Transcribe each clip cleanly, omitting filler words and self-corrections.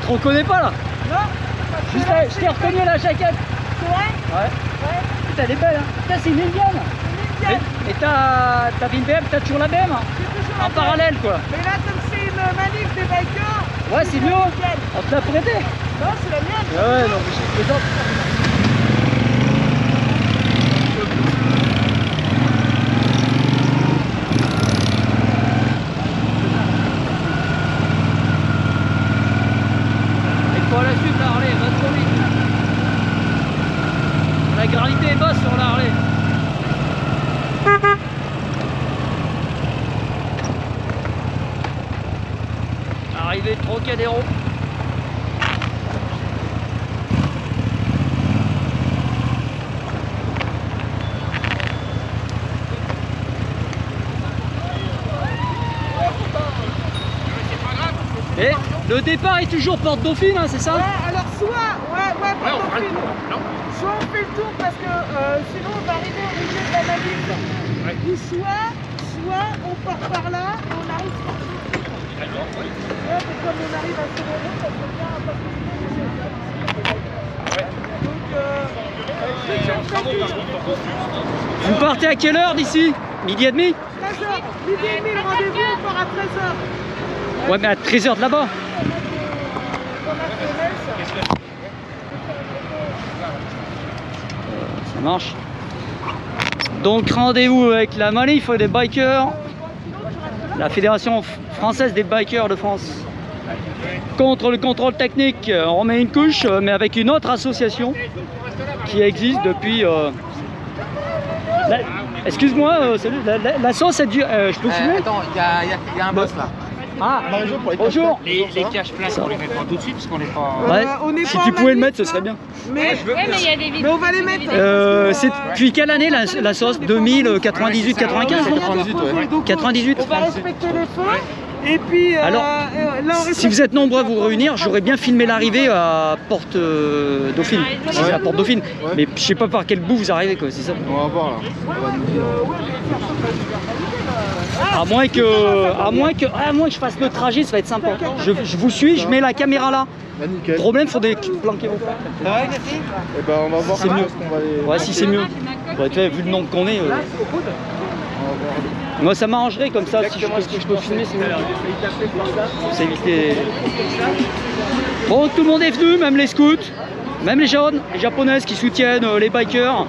te reconnais pas là. Non. Juste là, je t'ai reconnu la jaquette. C'est vrai? Ouais. Ouais. Putain, elle est belle, hein. Putain, c'est une indienne. Et t'avais une BM, t'as toujours la BM, hein. En parallèle, quoi. Mais là, comme c'est une manif des bikers. Ouais, c'est mieux. On te l'a prêté. Non, c'est la mienne. Ouais, non, mais je plaisante. Et pour la suite, la Harley, va trop vite. La gravité est basse sur la Harley. Arrivée de Trocadéro. Et le départ est toujours Porte Dauphine, hein, c'est ça? Ouais, alors soit, Porte Dauphine. Soit on fait le tour parce que sinon on va arriver au milieu de la manif. Ou soit on part par là et on arrive sur le tour. D'accord, oui. Ouais, mais comme on arrive à Sororo, ça serait bien parce que sinon Vous partez à quelle heure d'ici? Midi et demi? 13h, midi et demi, le rendez-vous, on part à 13h. Ouais, mais à 13h de là-bas. Ça marche. Donc rendez-vous avec la manif des bikers, la Fédération française des bikers de France. Contre le contrôle technique, on remet une couche, mais avec une autre association qui existe depuis... Excuse-moi, salut, la sauce, je peux fumer? Attends, il y a un boss là. Ah, bonjour. Les caches plates, on les met pas tout de suite parce qu'on n'est pas. Ouais, on est si pas tu en pouvais le manif, mettre, ce là. serait bien. Mais on va les mettre. C'est depuis quelle année la sauce? 2000, 98, 95? 98. On va respecter les feux. Et puis, Alors, là, on si vous êtes nombreux à vous réunir, j'aurais bien filmé l'arrivée à Porte Dauphine. Si c'est à Porte Dauphine. Mais je sais pas par quel bout vous arrivez, quoi, c'est ça. On va voir là. On va nous dire. À moins que je fasse le trajet, ça va être sympa. Je vous suis, je mets la caméra là. Bah, nickel. Problème, faudrait planquer vos frères. Ça va, Ignacy? Eh ben, on va voir. C'est mieux. On va les... Ouais, si c'est mieux. Ouais, tu vois, vu le nombre qu'on est. On va voir. Moi, ça m'arrangerait comme ça, si je peux filmer, c'est mieux. Ça éviter. Bon, tout le monde est venu, même les scouts, même les jaunes, les japonaises qui soutiennent les bikers.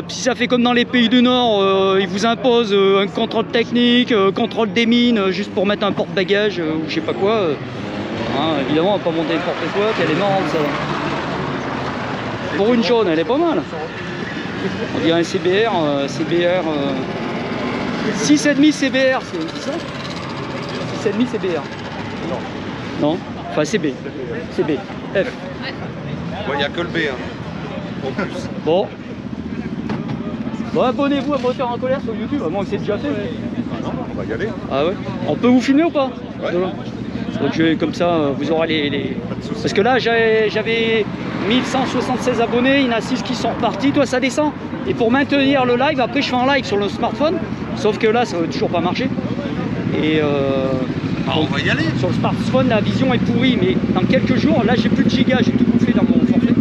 Si ça fait comme dans les pays du Nord, ils vous imposent un contrôle technique, contrôle des mines, juste pour mettre un porte-bagages ou je sais pas quoi. Évidemment, on va pas monter n'importe quoi, qu'elle est marrante ça. Pour une jaune, elle est pas mal. On dirait un CBR, 6,5 CBR, c'est ça? 6,5 CBR. Non. Non? Enfin CB. CB. F. Il n'y a que le B, hein. En plus. Bon. Bon, abonnez-vous à Moteur en colère sur YouTube, à moins que c'est déjà fait. On va y aller. Ah ouais? On peut vous filmer ou pas? Ouais. Donc comme ça, vous aurez les... Parce que là, j'avais 1176 abonnés, il y en a 6 qui sont repartis, toi ça descend. Et pour maintenir le live, après je fais un live sur le smartphone, sauf que là, ça va toujours pas marcher. Et on va y aller. sur le smartphone, la vision est pourrie, mais dans quelques jours, là j'ai plus de gigas, j'ai tout bouffé dans mon forfait.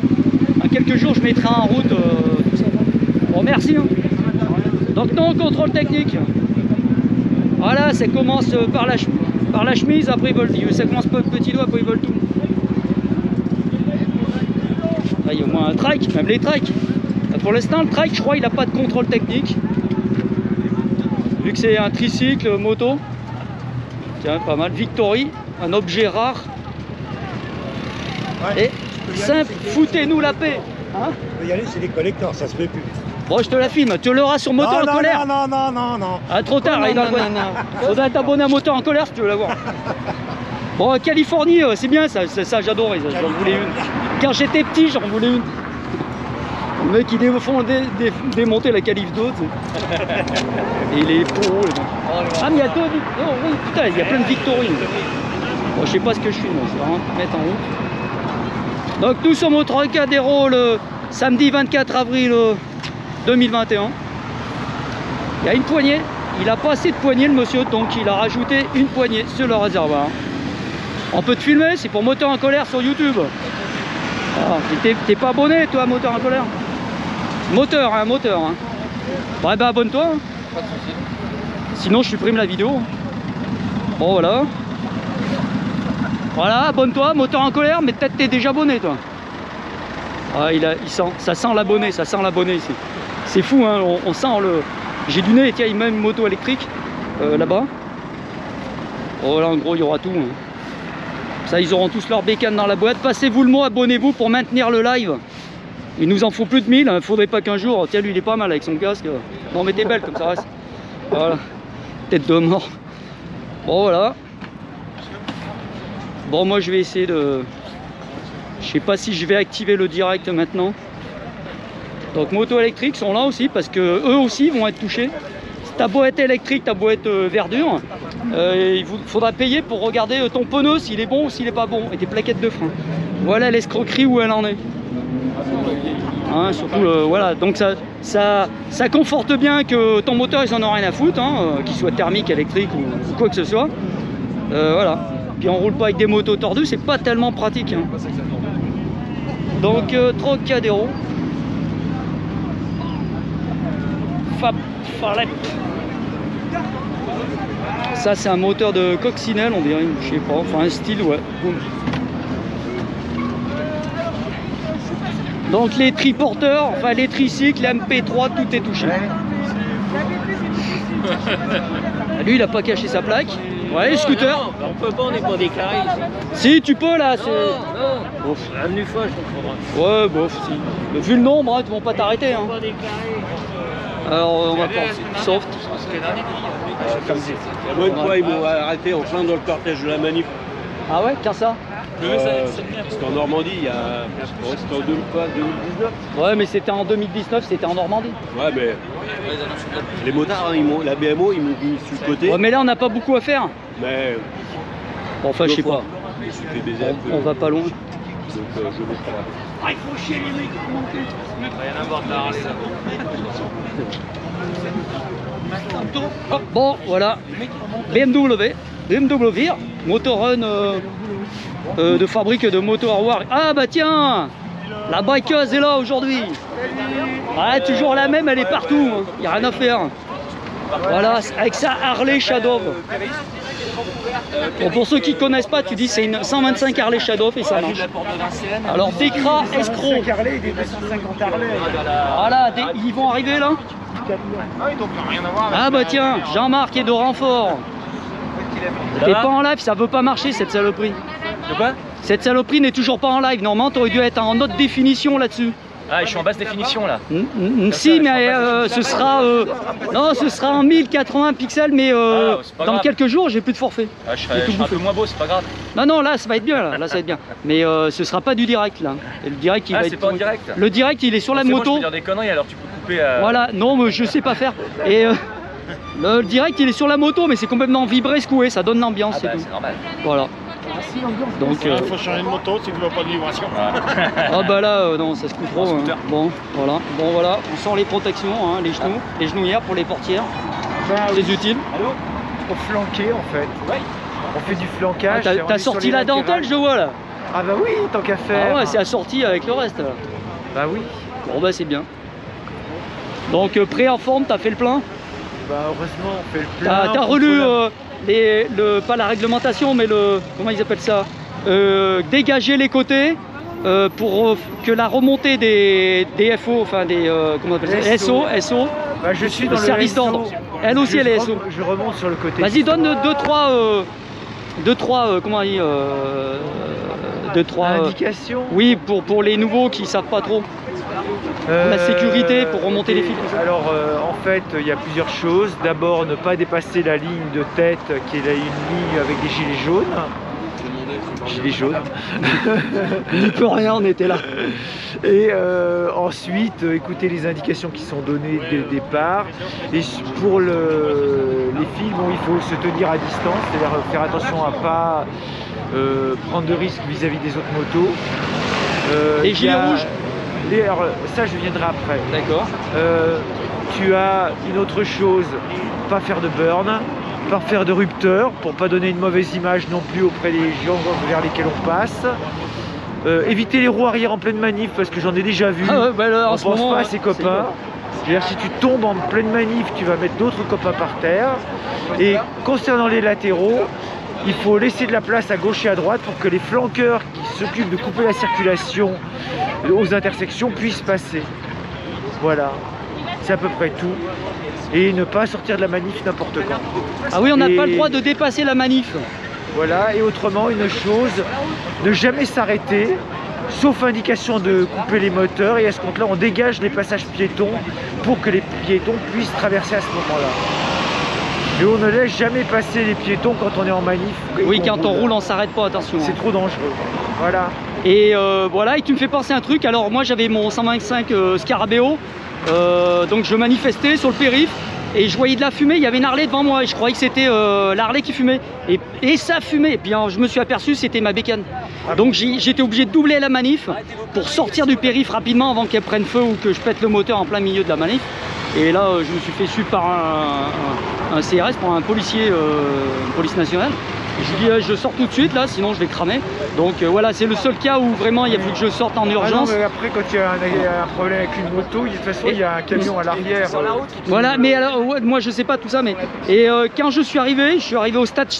Dans quelques jours, je mettrai en route tout ça. Bon, merci. Hein. Donc non, contrôle technique. Voilà, ça commence par la chemise, après ils veulent, ça commence par le petit doigt, après ils veulent tout. Là, il y a au moins un trike, même les trikes. Pour l'instant, le trike, je crois, il n'a pas de contrôle technique. Vu que c'est un tricycle moto. Tiens, pas mal. Victory, un objet rare. Ouais, et simple, foutez-nous la paix. Hein? On peut y aller, c'est des collecteurs, ça se fait plus. Bon, je te la filme, tu l'auras sur Moteur en colère. Non. Ah, trop tard, il faudrait t'abonner à Moteur en colère si tu veux la voir. Bon, Californie, c'est bien ça, j'adorais, j'en voulais une. Quand j'étais petit, j'en voulais une. Le mec, il démonter la Calif d'eau, tu sais. Et les pots, les... Ah, mais il y a deux... Oh, oui, putain, il y a plein de Victory. Bon, je sais pas ce que je filme, c'est vraiment mettre en route. Donc, nous sommes au Trocadéro le samedi 24 avril 2021. Il y a une poignée. Il n'a pas assez de poignées, le monsieur, donc il a rajouté une poignée sur le réservoir. On peut te filmer, c'est pour Moteur en colère sur YouTube. Ah, t'es pas abonné toi, Moteur en colère? Moteur, hein, moteur. Hein. Ouais, bah abonne-toi. Hein. Pas de soucis. Sinon je supprime la vidéo. Bon voilà. Voilà, abonne-toi, Moteur en colère, mais peut-être t'es déjà abonné toi. Ah, il sent, ça sent l'abonné ici. C'est fou, hein, on sent le... J'ai du nez, tiens, il met une moto électrique là-bas. Oh là, en gros, il y aura tout. Hein. Ça, ils auront tous leur bécane dans la boîte. Passez-vous le mot, abonnez-vous pour maintenir le live. Il nous en faut plus de 1000, hein. Faudrait pas qu'un jour... Tiens, lui, il est pas mal avec son casque. Non, mais t'es belle comme ça reste. Voilà. Tête de mort. Bon, voilà. Bon, moi, je vais essayer de... Je sais pas si je vais activer le direct maintenant. Donc moto électriques sont là aussi parce que eux aussi vont être touchés. Ta beau être électrique, ta beau être verdure, il faudra payer pour regarder ton pneu s'il est bon ou s'il est pas bon et tes plaquettes de frein. Voilà l'escroquerie où elle en est. Hein, surtout voilà, donc ça conforte bien que ton moteur ils en ont rien à foutre, hein, qu'il soit thermique, électrique ou quoi que ce soit. Voilà. Puis on roule pas avec des motos tordues, c'est pas tellement pratique. Hein. Donc Trocadéro. Fallette. Ça c'est un moteur de coccinelle, on dirait, je sais pas, enfin un style, ouais. Boum. Donc les triporteurs, enfin les tricycles, les MP3, tout est touché. Lui il a pas caché sa plaque. Ouais, scooter. Non, on peut pas, on n'est pas déclaré ici. Si tu peux là, c'est... Non, Bof. un menu fois, je comprends. Ouais, bof, si. Mais vu le nombre, hein, ils vont pas t'arrêter. Hein. Pas déclaré. Alors on va pas soft. Moi, une fois, ils m'ont arrêté en plein dans le cortège de la manif. Ah ouais, tiens ça. Parce qu'en Normandie, il y a. C'était en 2019. Ouais, mais c'était en 2019, c'était en Normandie. Ouais, mais. Les motards, hein, la BMO, ils m'ont mis sur le côté. Ouais, mais là on n'a pas beaucoup à faire. Mais. Bon, enfin, je sais pas. Je suis fait baiser un peu. On va pas loin. Donc, je vais pas. Ah, il faut chier les mecs pour monter. Il va y en avoir de la râler là. Bon, voilà. BMW, Motorrun de fabrique de Moto Hardware. Ah bah tiens, la bikeuse est là aujourd'hui. Ouais, toujours la même, elle est partout. Il n'y a rien à faire. Voilà, avec sa Harley Shadow. Bon, pour ceux qui ne connaissent pas, tu dis c'est une 125 Harley Shadow et ça marche. Alors Décra escroc. Voilà, ils vont arriver là. Ah bah tiens, Jean-Marc est de renfort. T'es pas en live, ça veut pas marcher cette saloperie. De quoi? Cette saloperie n'est toujours pas en live. Normalement, t'aurais dû être en haute définition là-dessus. Ah, je suis en basse définition là. Si, mais ce sera non, ce sera en 1080 pixels, mais dans quelques jours, j'ai plus de forfait. Ah, je serai un peu moins beau, c'est pas grave. Non, là, ça va être bien. Là, ça va être bien. Mais ce sera pas du direct là. Et le direct, il va c'est être pas en direct. Le direct, il est sur la moto. Moi, je peux dire des conneries, alors tu peux couper. Voilà, non, mais je sais pas faire. Et le direct, il est sur la moto, mais c'est complètement vibré, secoué. Ça donne l'ambiance, Ah bah, c'est tout. c'est normal. Voilà. Donc, Il faut changer de moto si tu veux pas de vibration. ah bah là, non, ça se coûte trop. Hein. Bon, voilà. On sent les protections, hein, les genoux, les genouillères pour les portières. C'est utile. Pour flanquer en fait. Ouais. On fait du flancage. T'as sorti la dentelle, je vois là. Ah bah oui, tant qu'à faire. Ah ouais, c'est assorti avec le reste. Là. Bah oui. Bon bah c'est bien. Donc prêt en forme, t'as fait le plein? Bah heureusement, on fait le plein. T'as relu pas la réglementation, mais comment ils appellent ça, dégager les côtés pour que la remontée des FO, enfin des comment on appelle ça, SO. Bah, je suis dans le service d'ordre. Elle aussi elle est SO. Je remonte sur le côté. Vas-y, donne 2-3 comment on dit, 2-3 indications. Oui, pour les nouveaux qui savent pas trop. La sécurité pour remonter les fils. Alors en fait il y a plusieurs choses. D'abord ne pas dépasser la ligne de tête qui est là, une ligne avec des gilets jaunes. Gilets jaunes. Il peut rien, on était là. Et ensuite écouter les indications qui sont données dès le départ. Et pour les fils, bon, il faut se tenir à distance, c'est-à-dire faire attention à pas prendre de risques vis-à-vis des autres motos. Les gilets rouges. Alors, ça je viendrai après. D'accord. Tu as une autre chose, pas faire de burn. par faire de rupteurs pour pas donner une mauvaise image non plus auprès des gens vers lesquels on passe. Éviter les roues arrière en pleine manif parce que j'en ai déjà vu. Ah ouais, bah là, on en ce pense moment, pas à ses copains. C'est-à-dire si tu tombes en pleine manif, tu vas mettre d'autres copains par terre. Et concernant les latéraux, il faut laisser de la place à gauche et à droite pour que les flanqueurs qui s'occupent de couper la circulation aux intersections puissent passer. Voilà, c'est à peu près tout. Et ne pas sortir de la manif n'importe quand. Ah oui, on n'a pas le droit de dépasser la manif. Voilà, et autrement, une chose, ne jamais s'arrêter, sauf indication de couper les moteurs, et à ce compte-là, on dégage les passages piétons pour que les piétons puissent traverser à ce moment-là. Et on ne laisse jamais passer les piétons quand on est en manif. Oui, quand on roule, on s'arrête pas, attention. C'est trop dangereux. Voilà. Et voilà, et tu me fais penser à un truc. Alors moi, j'avais mon 125 Scarabeo, donc je manifestais sur le périph'. Et je voyais de la fumée, il y avait une Harley devant moi et je croyais que c'était la Harley qui fumait. Et ça fumait. Et puis je me suis aperçu c'était ma bécane. Donc j'étais obligé de doubler la manif pour sortir du périph' rapidement avant qu'elle prenne feu ou que je pète le moteur en plein milieu de la manif. Et là je me suis fait suivre par un CRS, par un policier, police nationale. Je lui dis je sors tout de suite là, sinon je vais cramer. Donc voilà, c'est le seul cas où vraiment il a fallu que je sorte en urgence. Ah non, mais après quand il y a un problème avec une moto, de toute façon il y a un camion à l'arrière. Voilà, mais alors ouais, moi je sais pas tout ça, mais quand je suis arrivé au stade